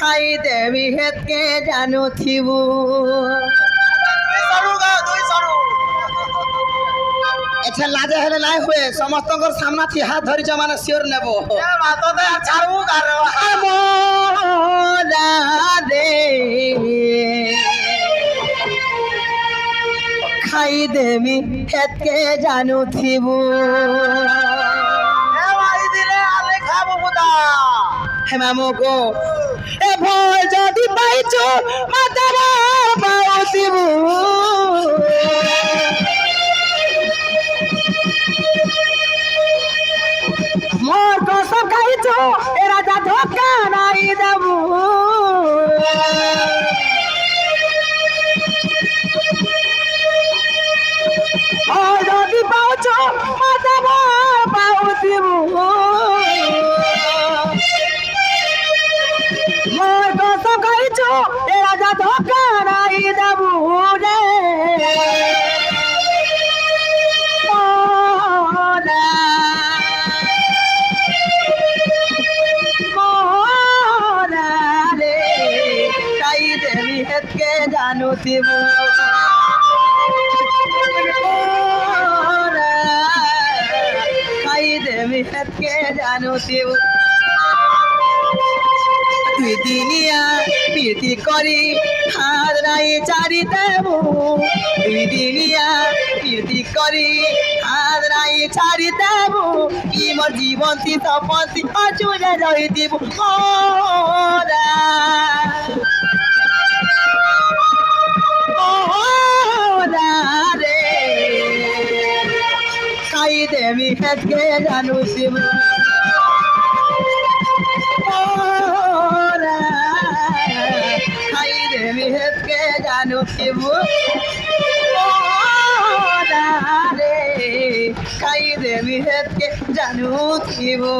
খাই দেবি হেতকে জানু থিবু এছে লাজে হেলে নাই হুয়ে সমস্তঙ্কর সামনা থি হাত ধরিছ মানে শিওর নেব দে খাই দেবি হেতকে জানু থিবু হে মামু গো এ ভয় যদি পাইছো মাতা বাবা দিবু মোর কসম খাইছো এ রাজা ধোকা নাই দেবু ও যদি পাওছো মাতা বাবা দিবু মোর কসম খাইছো এ রাজা ধোকা নাই দেবু রে হেতকে জানু থিবু খাই দেবি হেতকে জানু থিবু দুই দিনিয়া প্রীতি করি হাত নাই চারি দেবু দুই দিনিয়া প্রীতি করি হাত নাই ছাড়ি দেবু কি মোর জীবন তি সপতি অচুরে রই দিবু খাই দেবি হেতকে জানু থিবু খাই দেবি হেতকে জানু থিবু খাই দেবি হেতকে জানু থিবু